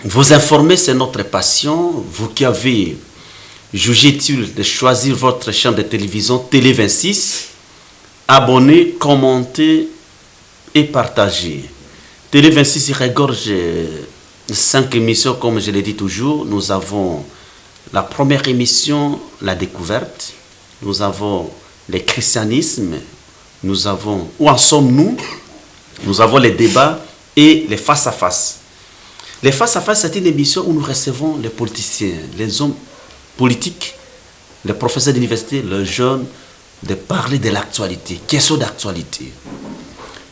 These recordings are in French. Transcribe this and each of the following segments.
Vous informer, c'est notre passion. Vous qui avez jugé utile de choisir votre chaîne de télévision Télé 26, abonnez, commentez et partagez. Télé 26 regorge 5 émissions, comme je l'ai dit toujours. Nous avons la première émission, la découverte. Nous avons le christianisme. Nous avons où en sommes-nous. Nous avons les débats et les face-à-face. Les face-à-face, c'est une émission où nous recevons les politiciens, les hommes politiques, les professeurs d'université, les jeunes, de parler de l'actualité, question d'actualité.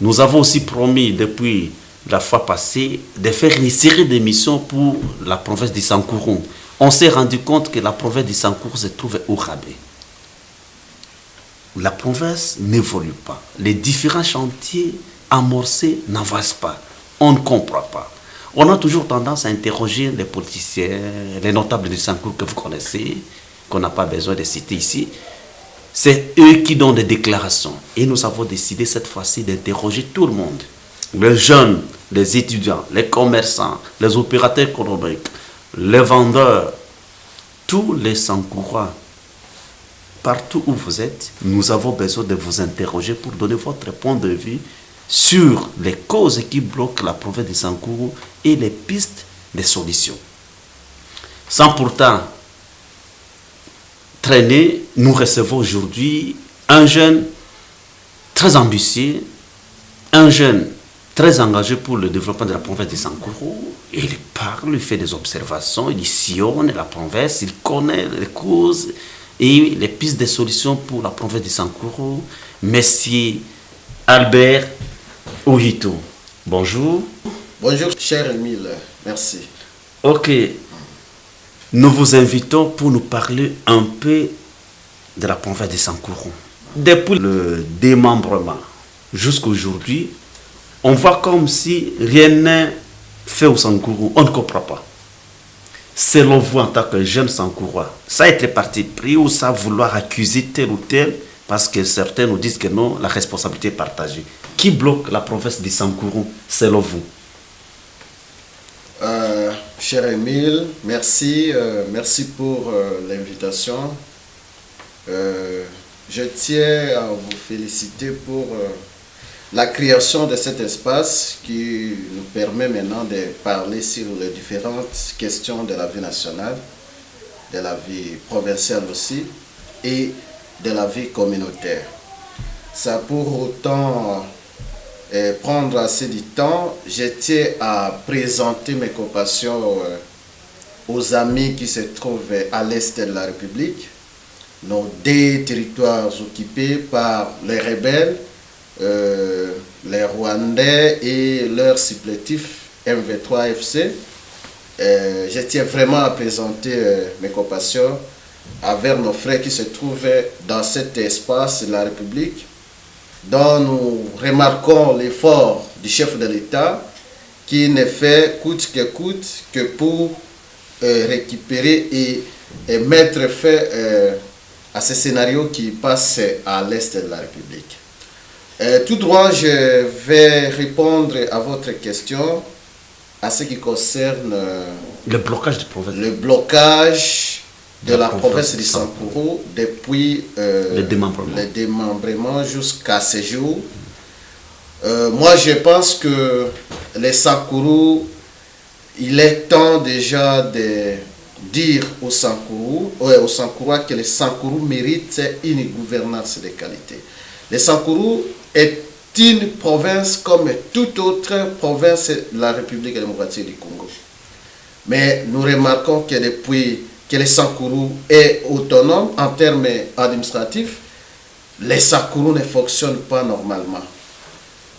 Nous avons aussi promis depuis la fois passée de faire une série d'émissions pour la province du Sankourou. On s'est rendu compte que la province du Sankourou se trouve au rabais. La province n'évolue pas. Les différents chantiers amorcés n'avancent pas. On ne comprend pas. On a toujours tendance à interroger les politiciens, les notables du Sankourou que vous connaissez, qu'on n'a pas besoin de citer ici. C'est eux qui donnent des déclarations. Et nous avons décidé cette fois-ci d'interroger tout le monde. Les jeunes, les étudiants, les commerçants, les opérateurs économiques, les vendeurs, tous les Sankourois. Partout où vous êtes, nous avons besoin de vous interroger pour donner votre point de vue sur les causes qui bloquent la province de Sankourou et les pistes de solutions. Sans pourtant traîner, nous recevons aujourd'hui un jeune très ambitieux, un jeune très engagé pour le développement de la province de Sankourou. Il parle, il fait des observations, il sillonne la province, il connaît les causes et les pistes de solutions pour la province de Sankourou. Monsieur Albert Ohito. Bonjour. Bonjour, cher Émile. Merci. Ok. Nous vous invitons pour nous parler un peu de la province de Sankourou. Depuis le démembrement jusqu'à aujourd'hui, on voit comme si rien n'est fait au Sankourou. On ne comprend pas. Selon vous, en tant que jeune Sankourois, ça a été parti pris ou ça vouloir accuser tel ou tel, parce que certains nous disent que non, la responsabilité est partagée. Qui bloque la province de Sankourou, selon vous? Cher Émile, merci. Merci pour l'invitation. Je tiens à vous féliciter pour la création de cet espace qui nous permet maintenant de parler sur les différentes questions de la vie nationale, de la vie provinciale aussi, et de la vie communautaire. Ça pour autant prendre assez du temps, je tiens à présenter mes compassions aux amis qui se trouvent à l'est de la République, nos deux territoires occupés par les rebelles, les Rwandais et leur supplétif MV3FC. Je tiens vraiment à présenter mes compassions envers nos frères qui se trouvent dans cet espace de la République, dont nous remarquons l'effort du chef de l'État qui ne fait coûte que pour récupérer et mettre fin à ce scénario qui passe à l'est de la République. Tout droit, je vais répondre à votre question à ce qui concerne le blocage du province. Le blocage de la province de Sankourou depuis le démembrement jusqu'à ce jour. Moi, je pense que les Sankourou, il est temps déjà de dire aux Sankourouis que les Sankourou méritent une gouvernance de qualité. Les Sankourou est une province comme toute autre province de la République démocratique du Congo. Mais nous remarquons que depuis que les Sankourou est autonome en termes administratifs, les Sankourou ne fonctionnent pas normalement.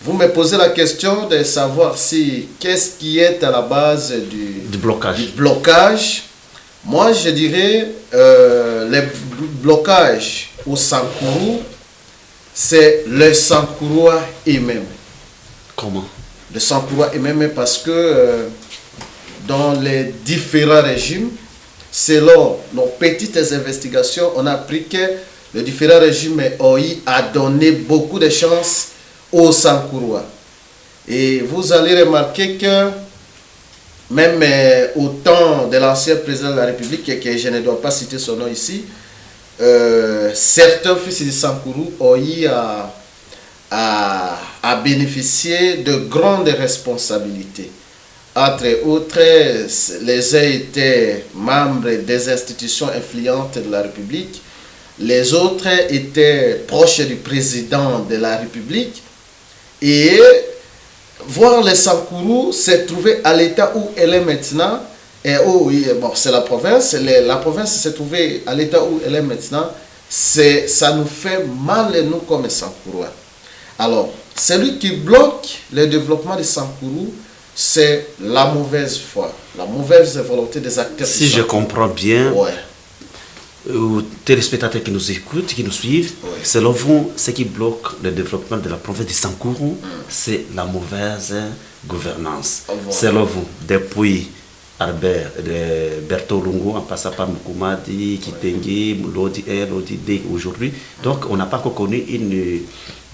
Vous me posez la question de savoir si qu'est-ce qui est à la base du blocage. Moi, je dirais le blocage au Sankourou, c'est le Sankourois eux-mêmes. Comment? Le Sankourois eux-mêmes parce que dans les différents régimes, selon nos petites investigations, on a appris que les différents régimes OI a donné beaucoup de chances aux Sankourois. Et vous allez remarquer que même au temps de l'ancien président de la République, que je ne dois pas citer son nom ici, certains fils de Sankourou ont eu à bénéficier de grandes responsabilités. Entre autres, les uns étaient membres des institutions influentes de la République, les autres étaient proches du président de la République, et voir les Sankourou se trouver à l'état où elle est maintenant, et où, bon, c'est la province, la province se trouvait à l'état où elle est maintenant, ça nous fait mal, nous, comme Sankourouas. Alors, celui qui bloque le développement de Sankourou, c'est la mauvaise foi, la mauvaise volonté des acteurs. Si je comprends bien, ouais. Aux téléspectateurs qui nous écoutent, qui nous suivent, Oui. selon vous, ce qui bloque le développement de la province de Sankourou, c'est la mauvaise gouvernance. Voilà. Selon vous, depuis Berthaud Lungu, en passant par Moukoumadi, Kitenge, Lodi R, Lodi D aujourd'hui, donc on n'a pas encore connu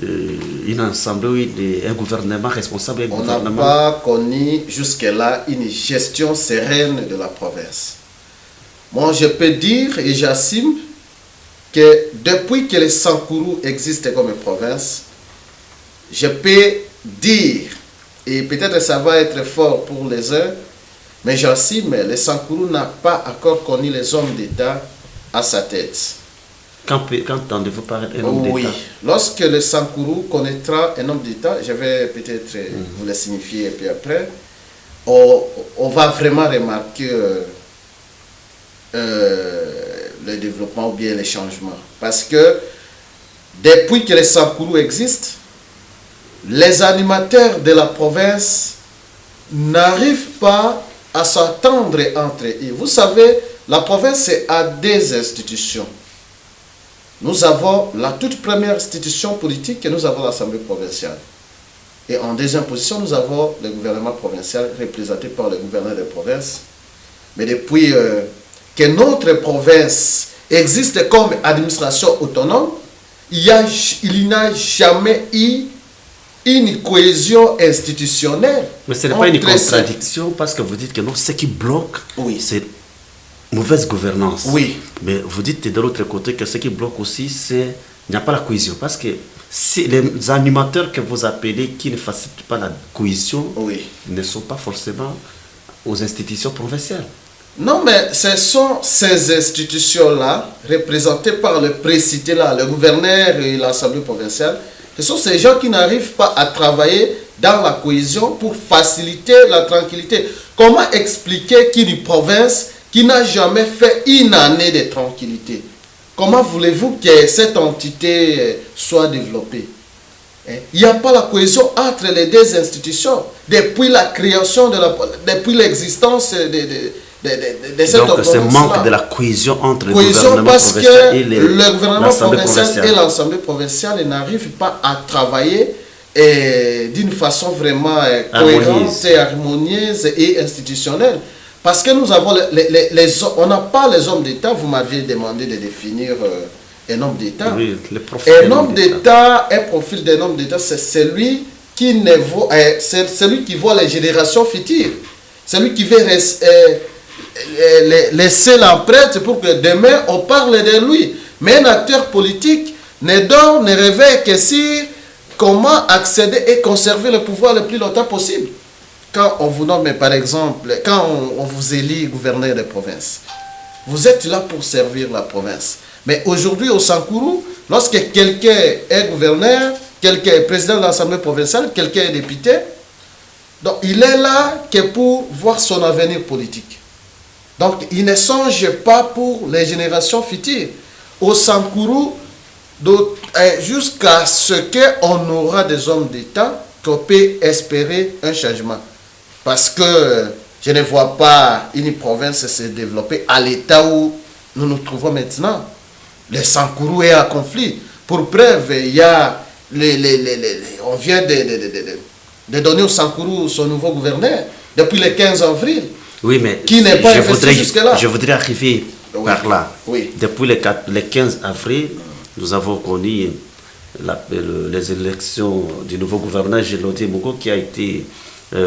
une assemblée, un gouvernement responsable. On n'a pas connu jusque-là une gestion sereine de la province. Moi, je peux dire et j'assume que depuis que les Sankourou existent comme province, je peux dire, et peut-être ça va être fort pour les uns, mais j'assume, les Sankourou n'a pas encore connu les hommes d'État à sa tête. Quand entendez-vous parler d'un homme d'État? Oui, lorsque le Sankourou connaîtra un homme d'État, je vais peut-être vous le signifier et puis après, on va vraiment remarquer le développement ou bien les changements. Parce que depuis que les Sankourou existent, les animateurs de la province n'arrivent pas à s'entendre entre eux. Vous savez, la province a des institutions. Nous avons la toute première institution politique, et nous avons l'Assemblée provinciale. Et en deuxième position, nous avons le gouvernement provincial représenté par le gouverneur de province. Mais depuis que notre province existe comme administration autonome, il n'a jamais eu une cohésion institutionnelle. Mais ce n'est pas une contradiction parce que vous dites que non, ce qui bloque, oui, c'est mauvaise gouvernance. Oui. Mais vous dites de l'autre côté que ce qui bloque aussi, c'est il n'y a pas la cohésion. Parce que si les animateurs que vous appelez qui ne facilitent pas la cohésion, oui, ne sont pas forcément aux institutions provinciales. Non, mais ce sont ces institutions-là, représentées par le précité là, le gouverneur et l'Assemblée provinciale, ce sont ces gens qui n'arrivent pas à travailler dans la cohésion pour faciliter la tranquillité. Comment expliquer qu'une province qui n'a jamais fait une année de tranquillité, comment voulez-vous que cette entité soit développée? Il n'y a pas la cohésion entre les deux institutions depuis la création, depuis l'existence de cette donc ce manque de la cohésion entre le gouvernement parce provincial que et le gouvernement provincial et l'Assemblée provinciale n'arrivent pas à travailler d'une façon vraiment cohérente et harmonieuse et institutionnelle. Parce que nous avons on n'a pas les hommes d'État. Vous m'aviez demandé de définir un homme d'État. Oui, un homme d'État, un profil d'un homme d'État, c'est celui qui voit les générations futures. Celui qui veut laisser l'empreinte pour que demain on parle de lui. Mais un acteur politique ne dort, ne réveille que sur comment accéder et conserver le pouvoir le plus longtemps possible. Quand on vous nomme, par exemple, quand on vous élit gouverneur de province, vous êtes là pour servir la province. Mais aujourd'hui, au Sankourou, lorsque quelqu'un est gouverneur, quelqu'un est président de l'Assemblée provinciale, quelqu'un est député, donc il est là que pour voir son avenir politique. Donc il ne songe pas pour les générations futures. Au Sankourou, jusqu'à ce qu'on aura des hommes d'État, qu'on peut espérer un changement. Parce que je ne vois pas une province se développer à l'état où nous nous trouvons maintenant. Le Sankourou est en conflit. Pour preuve, il y a on vient de donner au Sankourou son nouveau gouverneur depuis le 15 avril. Oui, mais qui n'est pas investi jusque-là. Je voudrais arriver par là. Oui. Depuis le 15 avril, nous avons connu les élections du nouveau gouverneur Gelodi Mogo qui a été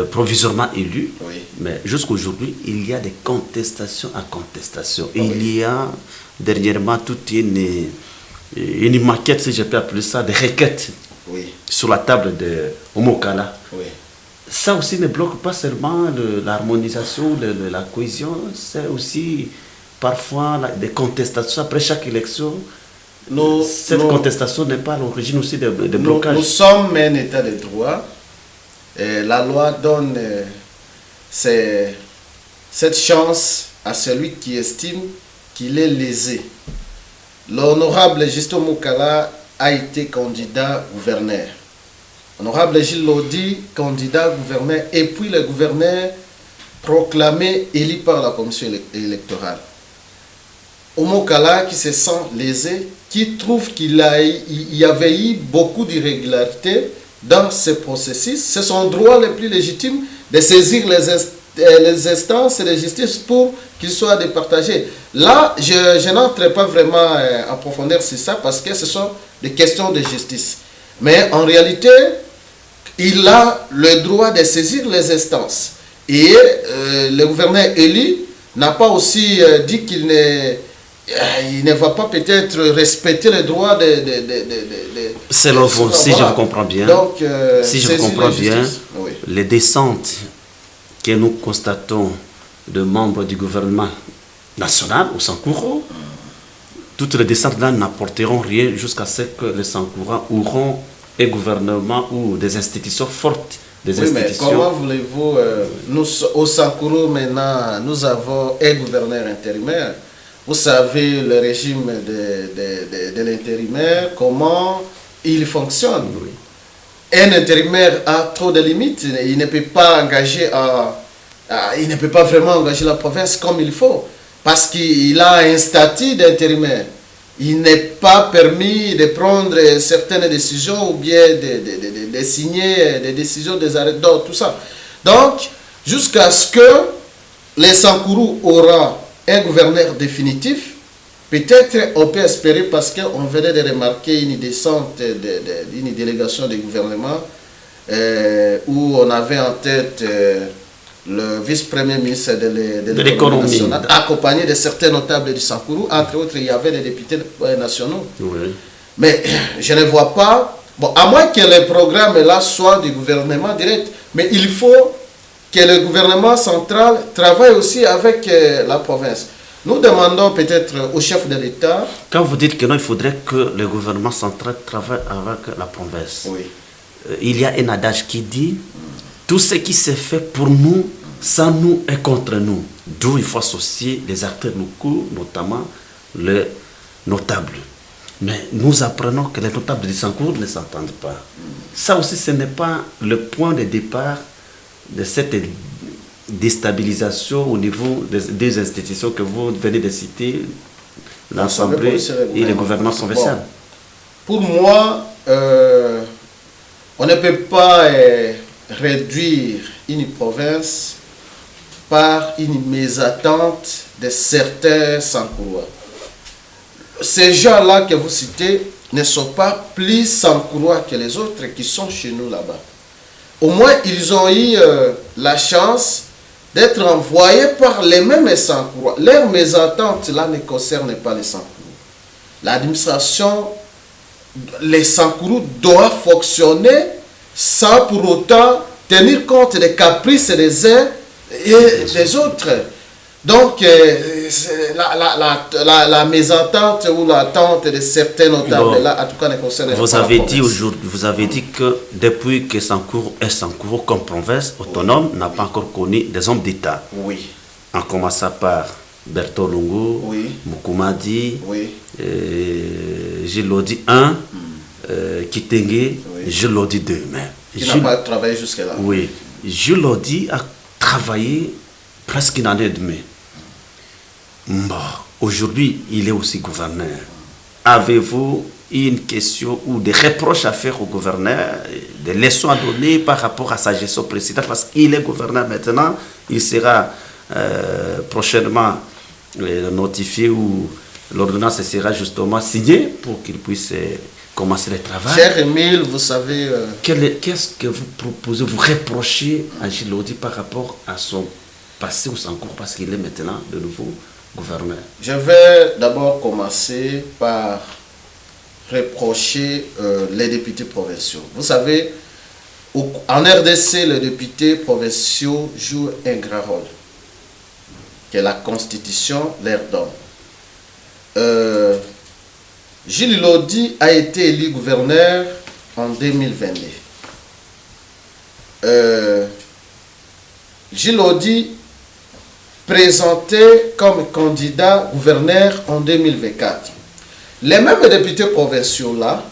provisoirement élu, Oui. mais jusqu'aujourd'hui, il y a des contestations à contestation. Et il y a dernièrement toute une maquette, si je peux appeler ça, des requêtes Oui. sur la table de Omokala. Oui. Ça aussi ne bloque pas seulement l'harmonisation, la cohésion, c'est aussi parfois des contestations après chaque élection. Cette contestation n'est pas à l'origine aussi de blocages. Nous sommes un état de droit. Et la loi donne cette chance à celui qui estime qu'il est lésé. L'honorable Justin Moukala a été candidat gouverneur. L'honorable Gilles Lodi, candidat gouverneur, et puis le gouverneur proclamé, élu par la commission électorale. Omokala qui se sent lésé, qui trouve qu'il y avait eu beaucoup d'irrégularités dans ce processus. C'est son droit le plus légitime de saisir les instances de justice pour qu'il soit départagé. Là, je n'entrerai pas vraiment en profondeur sur ça parce que ce sont des questions de justice. Mais en réalité, il a le droit de saisir les instances. Et le gouverneur élu n'a pas aussi dit qu'il ne va pas peut-être respecter les droits selon vous, si je vous comprends bien. Donc, si je vous comprends bien, oui. Les descentes que nous constatons de membres du gouvernement national au Sankourou, toutes les descentes là n'apporteront rien jusqu'à ce que les Sankourans auront un gouvernement ou des institutions fortes. Des institutions. Mais comment voulez-vous, nous au Sankourou maintenant, nous avons un gouverneur intérimaire. Vous savez le régime de l'intérimaire, comment il fonctionne. Oui. Un intérimaire a trop de limites, il ne peut pas engager il ne peut pas vraiment engager la province comme il faut, parce qu'il a un statut d'intérimaire. Il n'est pas permis de prendre certaines décisions ou bien de signer des décisions, des arrêts d'ordre, tout ça. Donc, jusqu'à ce que les Sankourou aura un gouverneur définitif, peut-être on peut espérer, parce qu'on venait de remarquer une descente d'une délégation du gouvernement où on avait en tête le vice-premier ministre de l'économie nationale, accompagné de certains notables du Sankourou, entre autres il y avait les députés nationaux. Oui. Mais je ne vois pas, bon, à moins que le programme là soit du gouvernement direct, mais il faut que le gouvernement central travaille aussi avec la province. Nous demandons peut-être au chef de l'État... Quand vous dites que non, il faudrait que le gouvernement central travaille avec la province. Oui. Il y a un adage qui dit tout ce qui se fait pour nous, sans nous et contre nous. D'où il faut associer les acteurs locaux, notamment les notables. Mais nous apprenons que les notables du Sankourou ne s'entendent pas. Ça aussi, ce n'est pas le point de départ de cette déstabilisation au niveau des institutions que vous venez de citer, l'Assemblée et le gouvernement provincial. Bon. Pour moi, on ne peut pas réduire une province par une mésattente de certains Sankourois. Ces gens-là que vous citez ne sont pas plus Sankourois que les autres qui sont chez nous là-bas. Au moins, ils ont eu la chance d'être envoyés par les mêmes Sankourois. Leur mésattente là ne concerne pas les Sankourous. L'administration, les Sankourous doivent fonctionner sans pour autant tenir compte des caprices des uns et des autres. Donc, la mésentente ou l'attente de certains notables, là, en tout cas, ne concerne pas vous avez dit que depuis que Sankourou est Sankourou comme province autonome, n'a pas encore connu des hommes d'État. Oui. En commençant par Berthold Lungu, oui. Mukumadi, oui. Gilles Lodi 1, Kitenge, oui. Gilles Lodi 2. Mais qui n'a pas travaillé jusque-là. Oui. Gilles Lodi a travaillé presque une année et demie. Bon, aujourd'hui, il est aussi gouverneur. Avez-vous une question ou des reproches à faire au gouverneur, des leçons à donner par rapport à sa gestion précédente? Parce qu'il est gouverneur maintenant, il sera prochainement notifié ou l'ordonnance sera justement signée pour qu'il puisse commencer le travail. Cher Émile, vous savez... Qu'est-ce que vous proposez, vous reprochez à Gilles Lodi par rapport à son passé ou son cours, parce qu'il est maintenant de nouveau gouverneur? Je vais d'abord commencer par reprocher les députés provinciaux. Vous savez, en RDC, les députés provinciaux jouent un grand rôle que la Constitution leur donne. Gilles Lodi a été élu gouverneur en 2022. Gilles Lodi présenté comme candidat gouverneur en 2024. Les mêmes députés provinciaux là,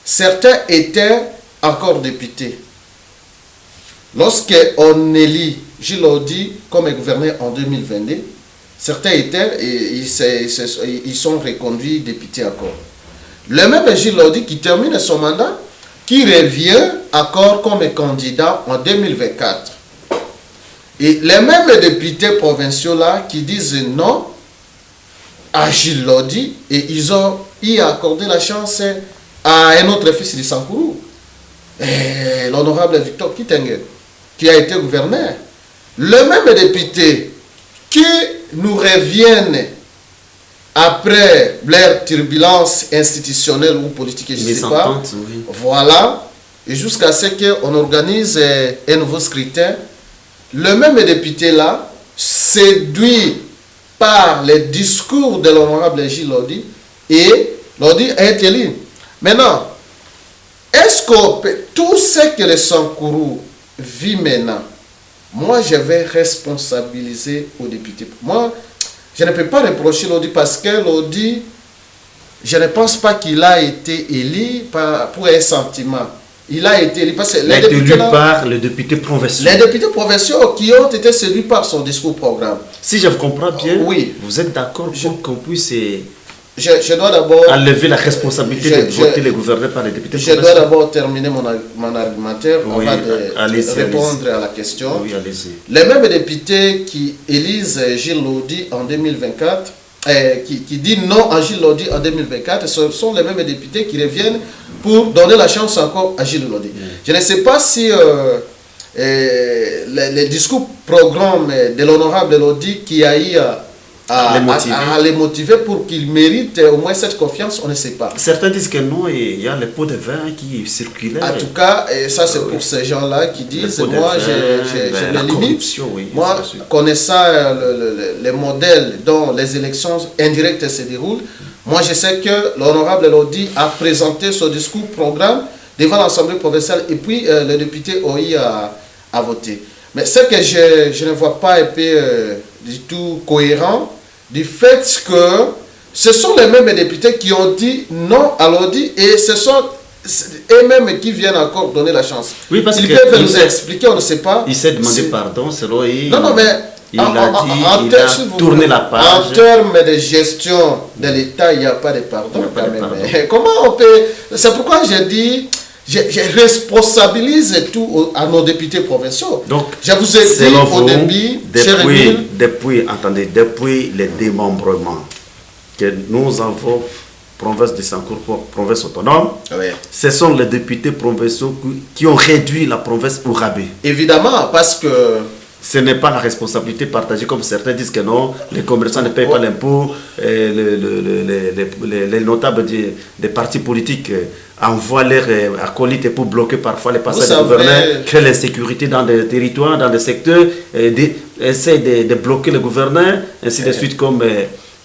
certains étaient encore députés. Lorsqu'on élit Gilles Lodi comme gouverneur en 2022, certains étaient et ils sont reconduits députés encore. Le même Gilles Lodi qui termine son mandat, qui revient encore comme candidat en 2024. Et les mêmes députés provinciaux là qui disent non à Gilles Lodi, et ils ont accordé la chance à un autre fils de Sankourou, l'honorable Victor Kitenge, qui a été gouverneur. Le même député qui nous reviennent après leur turbulence institutionnelle ou politique, je ne sais pas. Oui. Voilà. Et jusqu'à ce qu'on organise un nouveau scrutin, le même député là, séduit par les discours de l'honorable Gilles Lodi, et Lodi est élu. Maintenant, est-ce que tout ce que les Sankourou vit maintenant, moi je vais responsabiliser aux députés. Moi, je ne peux pas reprocher Lodi parce que Lodi, je ne pense pas qu'il a été élu pour un sentiment. Il a été élu parce que les députés par les députés provinciaux. Les députés provinciaux qui ont été séduits par son discours programme. Si je vous comprends bien, oui. Vous êtes d'accord pour qu'on puisse je dois d'abord enlever la responsabilité de voter les gouverneurs par les députés provinciaux. Je dois d'abord terminer mon argumentaire avant de répondre à la question. Oui, allez-y. Les mêmes députés qui élisent Gilles Lodi en 2024, qui disent non à Gilles Lodi en 2024, ce sont les mêmes députés qui reviennent pour donner la chance encore à Gilles Lodi. Je ne sais pas si les discours programme de l'honorable Lodi qui a eu à les motiver pour qu'ils méritent au moins cette confiance, on ne sait pas. Certains disent que non, il y a les pots de vin qui circulaient. En tout cas, et ça c'est pour ces gens-là qui disent, moi je me limite. Oui, moi, connaissant les modèles dont les élections indirectes se déroulent, moi je sais que l'honorable Lodi a présenté son discours programme devant l'Assemblée provinciale et puis les députés ont eu à voter. Mais ce que je ne vois pas un peu du tout cohérent, du fait que ce sont les mêmes députés qui ont dit non à Lodi et ce sont eux-mêmes qui viennent encore donner la chance. Oui, parce ils peuvent nous expliquer, on ne sait pas. Il s'est demandé pardon, c'est là. Non, mais il a tourné la page. En termes de gestion de l'État, il n'y a pas de pardon. Comment on peut... C'est pourquoi j'ai dit... Je responsabilise tout à nos députés provinciaux. Donc, je vous ai dit au début, depuis le démembrement que nous avons, province de Sankourou, province autonome, oui. Ce sont les députés provinciaux qui ont réduit la province au rabais. Évidemment, parce que... Ce n'est pas la responsabilité partagée, comme certains disent que non, les commerçants ne payent pas l'impôt, les notables des partis politiques envoient leurs acolytes pour bloquer parfois les passages des gouverneurs, créent l'insécurité dans des territoires, dans des secteurs, essaient de bloquer le gouverneur, ainsi de suite, comme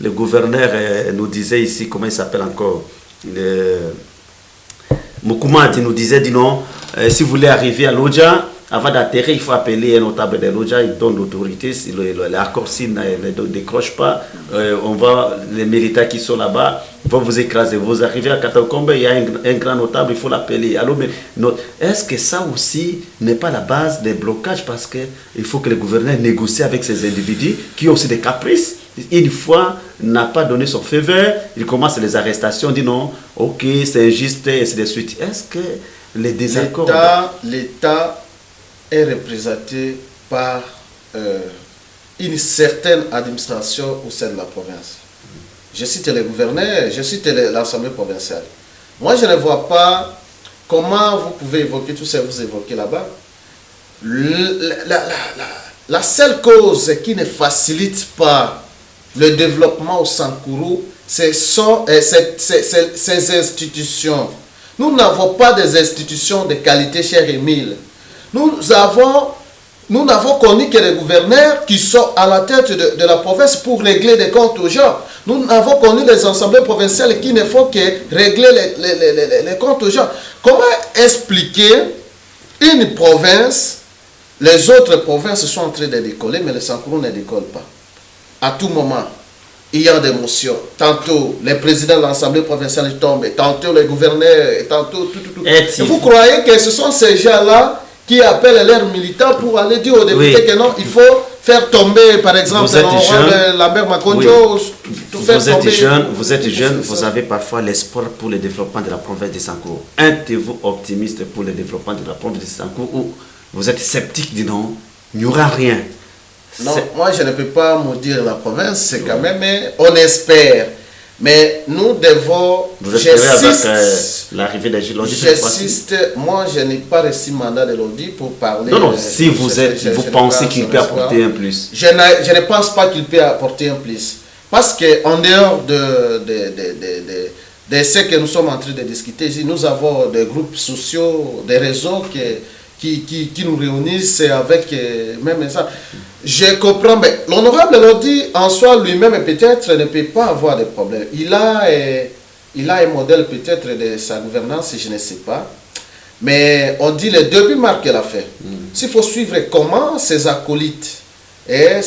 le gouverneur nous disait ici, comment il s'appelle encore, Moukoumad nous disait, dit non, si vous voulez arriver à Lodja, avant d'atterrir, il faut appeler un notable de Lodja, il donne l'autorité, si l'accord s'il ne décroche pas, les militaires qui sont là-bas vont vous écraser. Vous arrivez à Katakombe, il y a un grand notable, il faut l'appeler. Alors, mais est-ce que ça aussi n'est pas la base des blocages? Parce qu'il faut que le gouverneur négocie avec ces individus qui ont aussi des caprices. Une fois n'a pas donné son feu vert, il commence les arrestations, dit non, ok, c'est injuste, et ainsi de suite. Est-ce que les désaccords... L'État est représenté par une certaine administration au sein de la province. Je cite les gouverneurs, je cite l'Assemblée provinciale. Moi, je ne vois pas comment vous pouvez évoquer tout ce que vous évoquez là-bas. La seule cause qui ne facilite pas le développement au Sankourou, ces institutions. Nous n'avons pas des institutions de qualité, cher Émile. Nous n'avons connu que les gouverneurs qui sont à la tête de la province pour régler des comptes aux gens. Nous n'avons connu les assemblées provinciales qui ne font que régler les comptes aux gens. Comment expliquer une province, les autres provinces sont en train de décoller, mais le Sankourou ne décolle pas. À tout moment, il y a des motions. Tantôt, les présidents de l'Assemblée provinciale tombent, tantôt les gouverneurs, tantôt tout. Et vous croyez que ce sont ces gens-là qui appellent leurs militants pour aller dire aux députés que non, il faut faire tomber, par exemple, Lambert Makonjo, vous êtes jeune, vous avez parfois l'espoir pour le développement de la province de Sankourou. Êtes-vous optimiste pour le développement de la province de Sankourou ou vous êtes sceptique, dis non, il n'y aura rien? Non, moi je ne peux pas maudire la province, c'est quand même, mais on espère. Mais nous devons... Vous espérez avec l'arrivée des Gilles-Lodi? J'insiste, moi je n'ai pas reçu mandat de Lodi pour parler... Non, si vous pensez qu'il peut apporter un plus. Je ne pense pas qu'il peut apporter un plus. Parce qu'en dehors de ce que nous sommes en train de discuter ici, nous avons des groupes sociaux, des réseaux qui nous réunissent avec même ça. Je comprends, mais l'honorable Lodi en soi lui-même peut-être ne peut pas avoir de problème. Il a un modèle peut-être de sa gouvernance, je ne sais pas. Mais on dit les débuts marquent la fin. S'il faut suivre comment ces acolytes, certains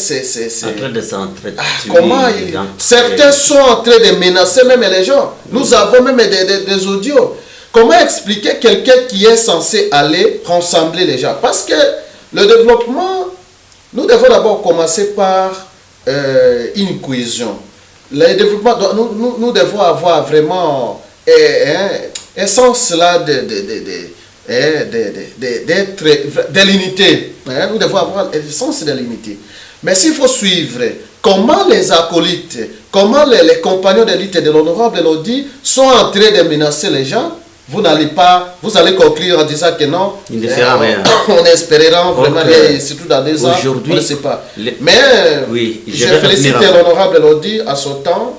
sont en train de menacer même les gens. Nous avons même des audios. Comment expliquer quelqu'un qui est censé aller rassembler les gens? Parce que le développement, nous devons d'abord commencer par une cohésion. Le développement, nous devons avoir vraiment un sens là de l'unité. Nous devons avoir un sens de l'unité. Mais s'il faut suivre comment les acolytes, comment les compagnons d'élite de l'honorable Lodi sont en train de menacer les gens, vous allez conclure en disant que non, il ne fera rien. On espérera vraiment rien, surtout dans des ans, on ne sait pas. Mais je félicite l'honorable Lodi à son temps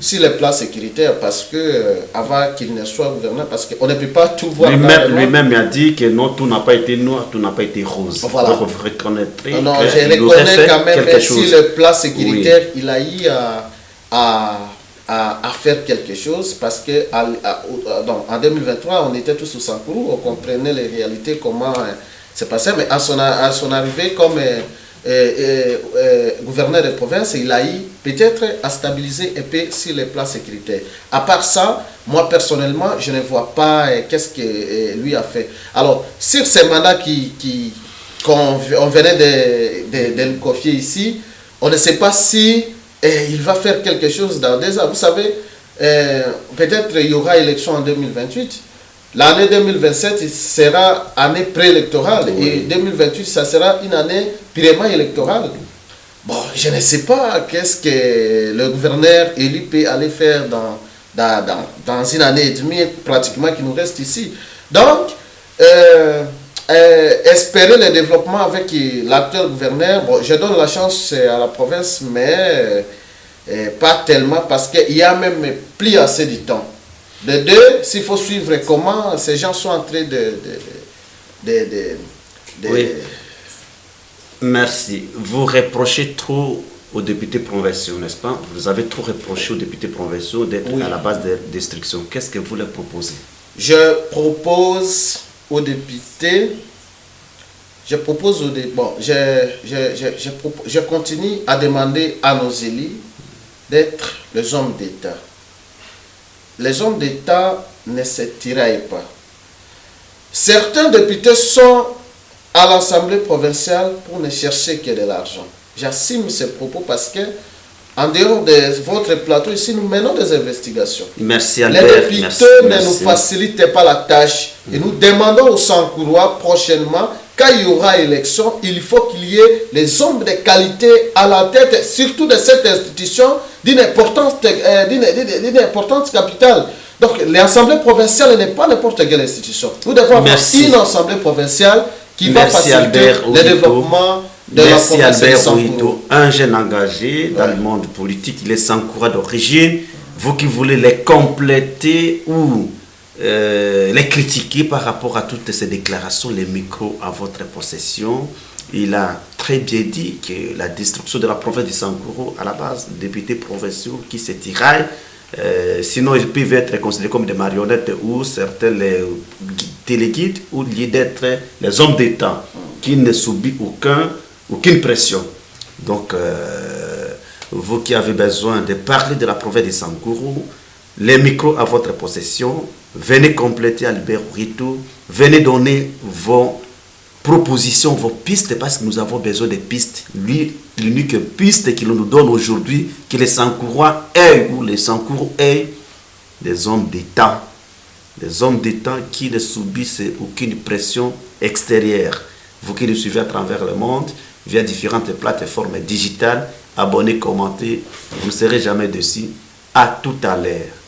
sur les plans sécuritaires, parce que avant qu'il ne soit gouverneur, parce qu'on ne peut pas tout voir. Lui-même a dit que non, tout n'a pas été noir, tout n'a pas été rose. Voilà. Donc vous reconnaîtrez je reconnais quand même sur le plan sécuritaire, il a eu à faire quelque chose, parce que en 2023, on était tous au Sankourou, on comprenait les réalités, comment c'est passé, mais à son arrivée comme gouverneur de province, il a eu peut-être à stabiliser un peu sur les plans sécuritaires. À part ça, moi personnellement, je ne vois pas qu'est-ce que lui a fait. Alors, sur ces mandats qu'on venait de lui confier ici, on ne sait pas si il va faire quelque chose dans des ans. Vous savez, peut-être il y aura élection en 2028. L'année 2027 sera année préélectorale, et 2028, ça sera une année purement électorale. Bon, je ne sais pas qu'est-ce que le gouverneur élu peut aller faire dans une année et demie pratiquement qui nous reste ici. Donc, espérer le développement avec l'actuel gouverneur, bon, je donne la chance à la province, mais pas tellement, parce qu'il y a même plus assez de temps. De deux, s'il faut suivre comment ces gens sont en train Oui. Merci. Vous reprochez trop aux députés provinciaux, n'est-ce pas? Vous avez trop reproché aux députés provinciaux d'être à la base des destructions. Qu'est-ce que vous leur proposez? Je propose aux députés, je continue à demander à nos élus d'être les hommes d'État. Les hommes d'État ne se tiraillent pas. Certains députés sont à l'Assemblée provinciale pour ne chercher que de l'argent. J'assume ces propos parce que, en dehors de votre plateau ici, nous menons des investigations. Merci Albert. Les députés ne nous facilitent pas la tâche. Et nous demandons aux Sankourois prochainement, quand il y aura élection, il faut qu'il y ait les hommes de qualité à la tête, surtout de cette institution d'une importance capitale. Donc, l'Assemblée provinciale n'est pas n'importe quelle institution. Nous devons avoir une Assemblée provinciale qui va faciliter le développement de la province. Merci Albert Ouito, un jeune engagé dans le monde politique. Il est Sankoura d'origine. Vous qui voulez les compléter ou les critiquer par rapport à toutes ces déclarations, les micros à votre possession. Il a très bien dit que la destruction de la province de Sankourou, à la base, députés provinciaux qui se tiraillent, sinon ils peuvent être considérés comme des marionnettes ou certains les téléguides ou liés d'être les hommes d'État qui ne subissent aucune pression. Donc, vous qui avez besoin de parler de la province de Sankourou, les micros à votre possession, venez compléter Albert Ouito, venez donner vos propositions, vos pistes, parce que nous avons besoin de pistes. Lui, l'unique piste qu'il nous donne aujourd'hui, que les Sankourois aient, ou les Sankourous aient, des hommes d'État. Des hommes d'État qui ne subissent aucune pression extérieure. Vous qui nous suivez à travers le monde, via différentes plateformes digitales, abonnez, commentez, vous ne serez jamais dessus. À tout à l'heure.